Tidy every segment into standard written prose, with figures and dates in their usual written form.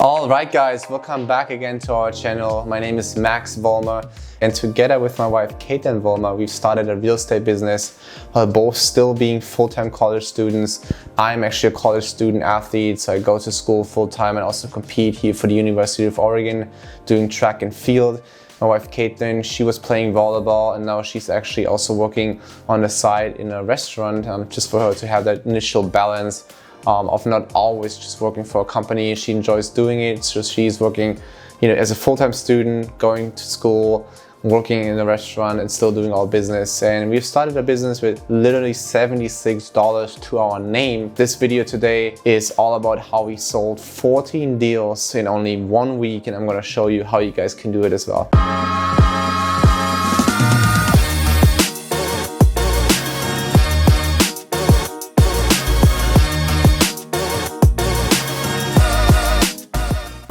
Alright guys, welcome back again to our channel. My name is Max Vollmer, and together with my wife Kaitlin Vollmer, we've started a real estate business while both still being full-time college students. I'm actually a college student athlete, so I go to school full-time and also compete here for the University of Oregon doing track and field. My wife Kaitlin, she was playing volleyball, and now she's actually also working on the side in a restaurant, just for her to have that initial balance of not always just working for a company. She enjoys doing it, so she's working, as a full-time student, going to school, working in a restaurant, and still doing all business. And we've started a business with literally $76 to our name. This video today is all about how we sold 14 deals in only 1 week, and I'm going to show you how you guys can do it as well.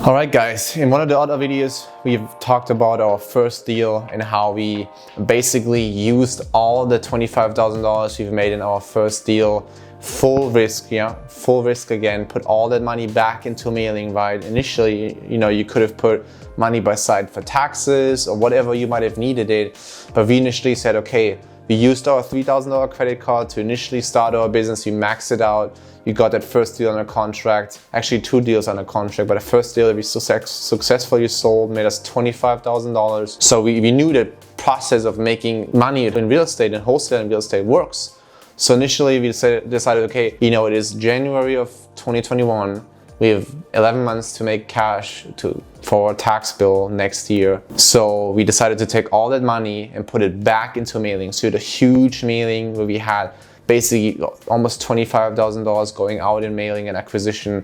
Alright guys, in one of the other videos we've talked about our first deal and how we basically used all the $25,000 we've made in our first deal, full risk again, put all that money back into mailing, right? Initially, you could have put money by side for taxes or whatever you might have needed it, but we initially said, okay, we used our $3,000 credit card to initially start our business. We maxed it out. We got that first deal under contract, actually 2 deals under contract, but the first deal that we successfully sold made us $25,000. So we knew the process of making money in real estate and wholesaling real estate works. So initially we decided, okay, it is January of 2021. We have 11 months to make cash for a tax bill next year. So we decided to take all that money and put it back into mailing. So we had a huge mailing where we had basically almost $25,000 going out in mailing and acquisition.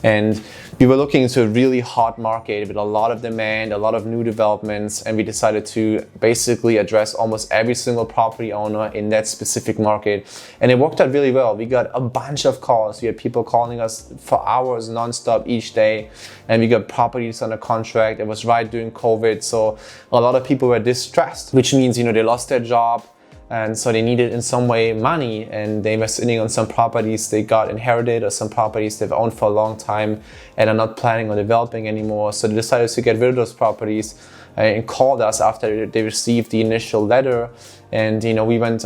And we were looking into a really hot market with a lot of demand, a lot of new developments, and we decided to basically address almost every single property owner in that specific market. And it worked out really well. We got a bunch of calls. We had people calling us for hours nonstop each day, and we got properties under contract. It was right during COVID, so a lot of people were distressed, which means they lost their job. And so they needed in some way money, and they were sitting on some properties they got inherited or some properties they've owned for a long time and are not planning on developing anymore. So they decided to get rid of those properties and called us after they received the initial letter. And I went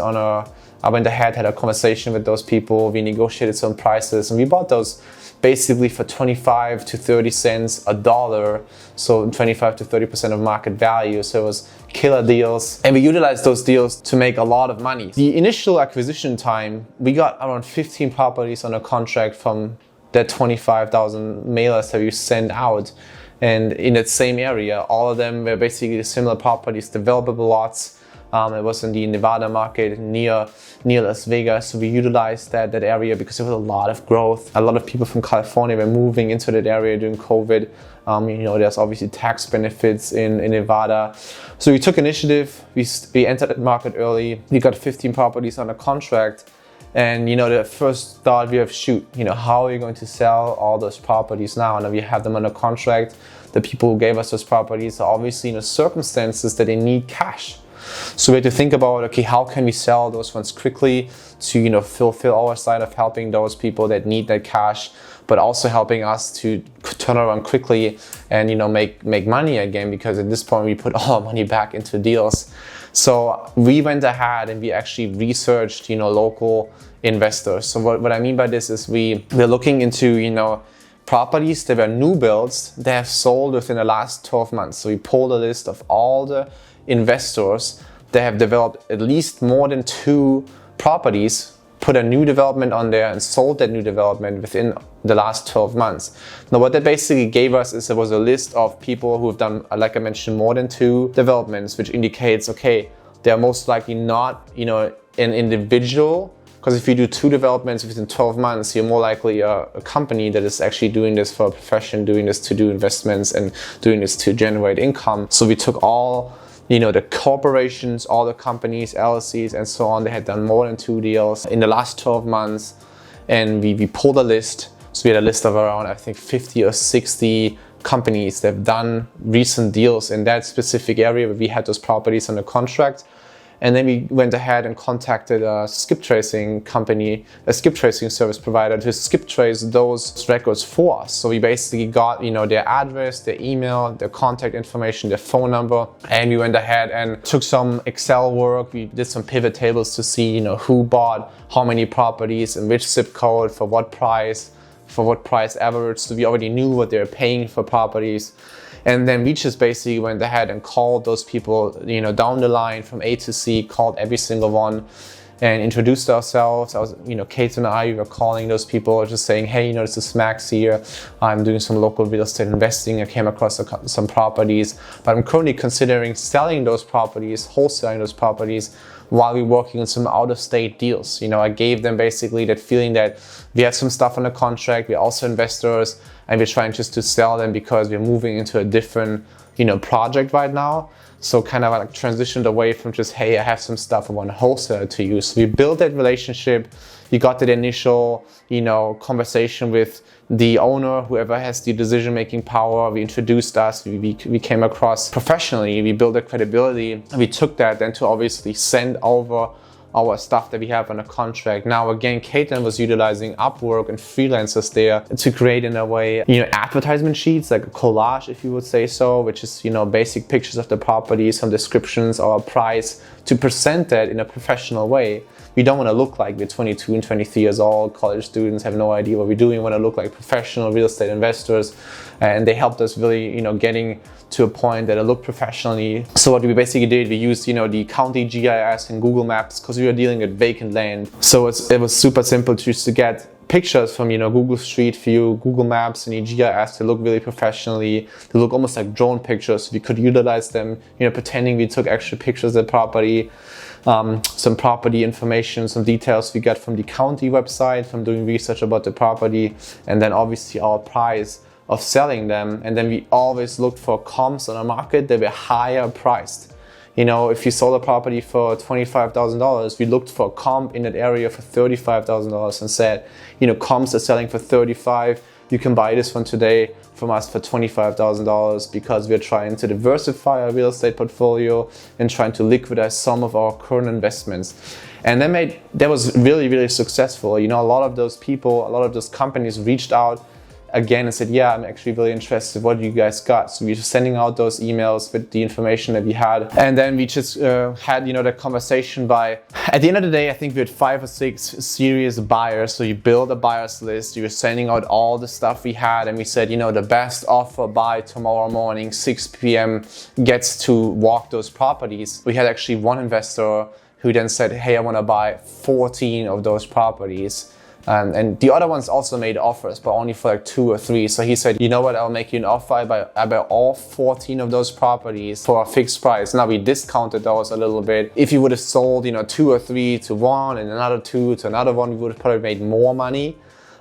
ahead, had a conversation with those people. We negotiated some prices, and we bought those basically for 25 to 30 cents a dollar, so 25 to 30% of market value. So it was killer deals, and we utilized those deals to make a lot of money. The initial acquisition time, we got around 15 properties on a contract from that 25,000 mailers that we sent out, and in that same area, all of them were basically similar properties, developable lots. It was in the Nevada market near Las Vegas, so we utilized that area because there was a lot of growth. A lot of people from California were moving into that area during COVID. There's obviously tax benefits in Nevada. So we took initiative, we entered the market early, we got 15 properties under contract. And the first thought we have, how are we going to sell all those properties now? And we have them under contract. The people who gave us those properties are obviously in the circumstances that they need cash. So we had to think about, okay, how can we sell those ones quickly to fulfill our side of helping those people that need that cash, but also helping us to turn around quickly and make money again, because at this point we put all our money back into deals. So we went ahead and we actually researched local investors. So what I mean by this is we're looking into properties that were new builds that have sold within the last 12 months. So we pulled a list of all the investors that have developed at least more than 2 properties, put a new development on there and sold that new development within the last 12 months. Now what that basically gave us is there was a list of people who have done, like I mentioned, more than 2 developments, which indicates, okay, they're most likely not an individual, because if you do 2 developments within 12 months, you're more likely a company that is actually doing this for a profession, doing this to do investments and doing this to generate income. So we took all the corporations, all the companies, LLCs and so on, they had done more than 2 deals in the last 12 months. And we pulled a list. So we had a list of around, I think, 50 or 60 companies that have done recent deals in that specific area where we had those properties under contract. And then we went ahead and contacted a skip tracing company, a skip tracing service provider, to skip trace those records for us. So we basically got, their address, their email, their contact information, their phone number, and we went ahead and took some Excel work. We did some pivot tables to see, who bought how many properties in which zip code for what price average. So we already knew what they were paying for properties. And then we just basically went ahead and called those people, down the line from A to C, called every single one and introduced ourselves. Kate and I were calling those people, just saying, hey, this is Max here. I'm doing some local real estate investing. I came across some properties, but I'm currently considering selling those properties, wholesaling those properties, while we're working on some out-of-state deals. I gave them basically that feeling that we have some stuff on the contract, we're also investors, and we're trying just to sell them because we're moving into a different, project right now. So kind of like transitioned away from just, hey, I have some stuff I want to wholesale to you. So we built that relationship. We got that initial, conversation with the owner, whoever has the decision-making power. We introduced us, we came across professionally, we built the credibility, and we took that then to obviously send over our stuff that we have on a contract. Now again, Kaitlin was utilizing Upwork and freelancers there to create, in a way, advertisement sheets, like a collage, if you would say so, which is, basic pictures of the property, some descriptions, our price, to present that in a professional way. We don't want to look like we're 22 and 23 years old, college students, have no idea what we're doing. We want to look like professional real estate investors. And they helped us really, getting to a point that it looked professionally. So what we basically did, we used, the county GIS and Google Maps, because we were dealing with vacant land. So it was super simple just to get pictures from, Google Street View, Google Maps, and GIS to look really professionally, to look almost like drone pictures. We could utilize them, pretending we took extra pictures of the property. Some property information, some details we got from the county website, from doing research about the property, and then obviously our price of selling them. And then we always looked for comps on the market that were higher priced. If you sold a property for $25,000, we looked for a comp in that area for $35,000 and said, comps are selling for $35,000. You can buy this one today from us for $25,000, because we're trying to diversify our real estate portfolio and trying to liquidize some of our current investments. And that was really, really successful. A lot of those people, a lot of those companies reached out again and said, yeah, I'm actually really interested. What do you guys got? So we were sending out those emails with the information that we had. And then we just had, that conversation at the end of the day, I think we had 5 or 6 serious buyers. So you build a buyers list, you were sending out all the stuff we had. And we said, the best offer by tomorrow morning, 6 p.m. gets to walk those properties. We had actually one investor who then said, hey, I want to buy 14 of those properties. And the other ones also made offers, but only for like 2 or 3. So he said, you know what, I'll make you an offer. I buy all 14 of those properties for a fixed price. Now we discounted those a little bit. If you would have sold, 2 or 3 to one and another 2 to another one, we would have probably made more money.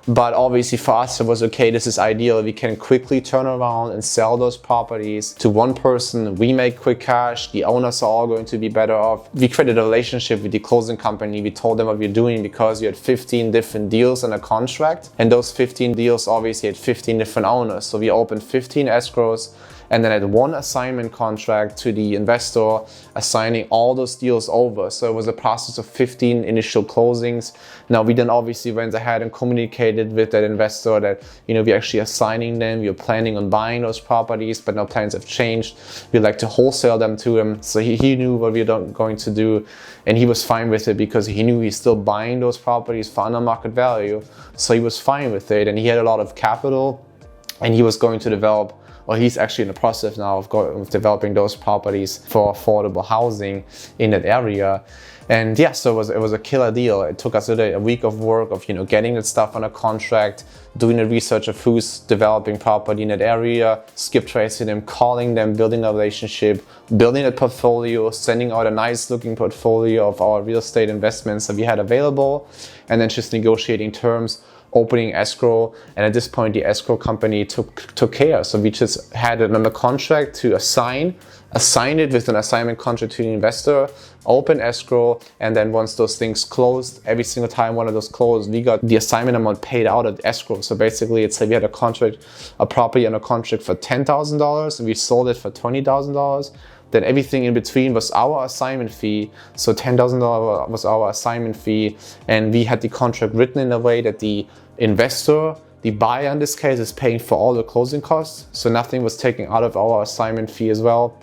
But obviously for us, it was okay, this is ideal. We can quickly turn around and sell those properties to one person. We make quick cash. The owners are all going to be better off. We created a relationship with the closing company. We told them what we're doing, because you had 15 different deals in a contract. And those 15 deals obviously had 15 different owners. So we opened 15 escrows, and then had one assignment contract to the investor, assigning all those deals over. So it was a process of 15 initial closings. Now we then obviously went ahead and communicated with that investor that, we're actually assigning them, we're planning on buying those properties, but now plans have changed. We'd like to wholesale them to him. So he knew what we were going to do, and he was fine with it, because he knew he's still buying those properties for under market value. So he was fine with it, and he had a lot of capital, and he was going to develop, or he's actually in the process now of developing those properties for affordable housing in that area. And yeah, so it was a killer deal. It took us a week of work of, getting that stuff on a contract, doing the research of who's developing property in that area, skip tracing them, calling them, building a relationship, building a portfolio, sending out a nice looking portfolio of our real estate investments that we had available, and then just negotiating terms, opening escrow. And at this point, the escrow company took care. So we just had it on the contract to assign it with an assignment contract to the investor, open escrow, and then once those things closed, every single time one of those closed, we got the assignment amount paid out at escrow. So basically, it's like we had a property on a contract for $10,000, and we sold it for $20,000. Then everything in between was our assignment fee. So $10,000 was our assignment fee. And we had the contract written in a way that the investor, the buyer in this case, is paying for all the closing costs. So nothing was taken out of our assignment fee as well,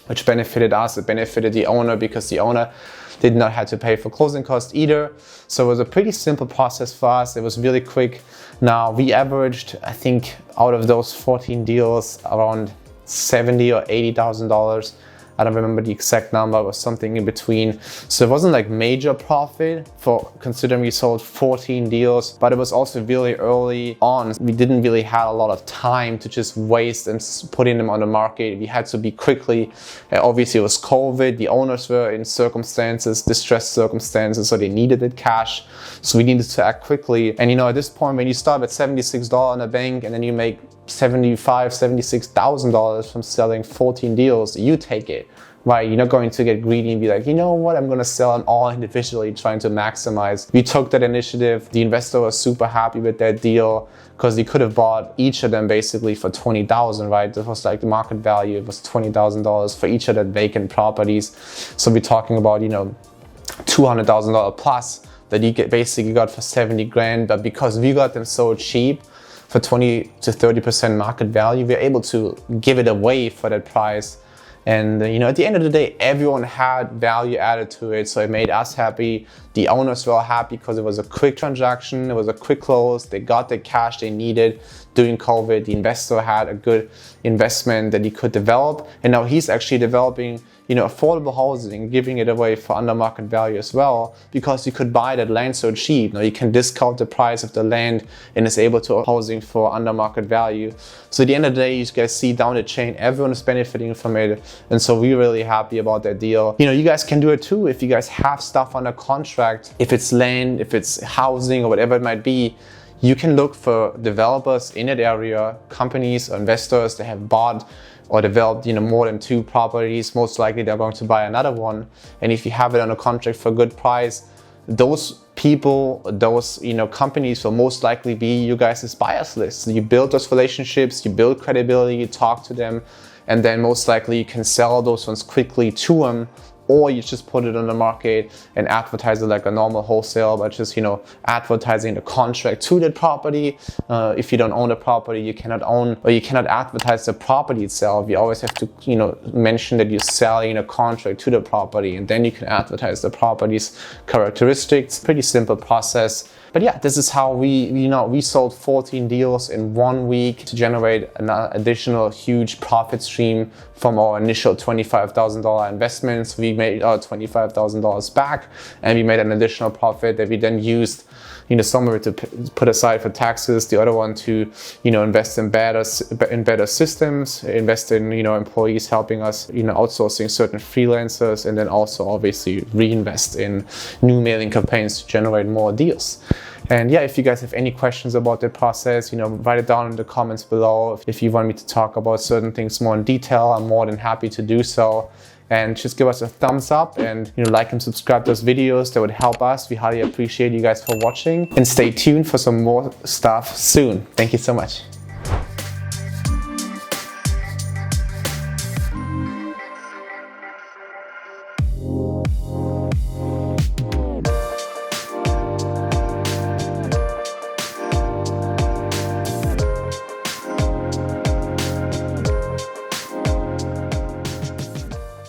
which benefited us. It benefited the owner because the owner did not have to pay for closing costs either. So it was a pretty simple process for us. It was really quick. Now we averaged, I think, out of those 14 deals around $70,000 or $80,000. I don't remember the exact number, it was something in between. So it wasn't like major profit for considering we sold 14 deals, but it was also really early on. We didn't really have a lot of time to just waste and putting them on the market. We had to be quickly. Obviously it was COVID, the owners were in distressed circumstances, so they needed the cash. So we needed to act quickly. And at this point, when you start at $76 in a bank and then you make $76,000 from selling 14 deals, you take it, right? You're not going to get greedy and be like, you know what, I'm going to sell them all individually, trying to maximize. We took that initiative. The investor was super happy with that deal because he could have bought each of them basically for $20,000, right? That was like the market value. It was $20,000 for each of the vacant properties. So we're talking about, $200,000 plus that he basically got for 70 grand. But because we got them so cheap, for 20 to 30% market value, we're able to give it away for that price. And at the end of the day, everyone had value added to it. So it made us happy. The owners were happy because it was a quick transaction. It was a quick close. They got the cash they needed during COVID. The investor had a good investment that he could develop. And now he's actually developing affordable housing, giving it away for under market value as well, because you could buy that land so cheap. Now you can discount the price of the land and is able to housing for under market value. So at the end of the day, you guys see down the chain, everyone is benefiting from it. And so we're really happy about that deal. You guys can do it too if you guys have stuff under contract, if it's land, if it's housing or whatever it might be. You can look for developers in that area, companies or investors that have bought or developed more than 2 properties. Most likely they're going to buy another one. And if you have it on a contract for a good price, those people, those companies will most likely be you guys' buyers list. You build those relationships, you build credibility, you talk to them, and then most likely you can sell those ones quickly to them. Or you just put it on the market and advertise it like a normal wholesale, but just advertising the contract to that property. If you don't own the property, you cannot advertise the property itself. You always have to mention that you're selling a contract to the property, and then you can advertise the property's characteristics. Pretty simple process. But yeah, this is how we sold 14 deals in 1 week to generate an additional huge profit stream from our initial $25,000 investments. We made our $25,000 back, and we made an additional profit that we then used some of it to put aside for taxes, the other one to invest in better systems, invest in employees helping us outsourcing certain freelancers, and then also obviously reinvest in new mailing campaigns to generate more deals. And yeah, if you guys have any questions about the process, write it down in the comments below. If you want me to talk about certain things more in detail, I'm more than happy to do so. And just give us a thumbs up and like and subscribe to those videos. That would help us. We highly appreciate you guys for watching, and stay tuned for some more stuff soon. Thank you so much.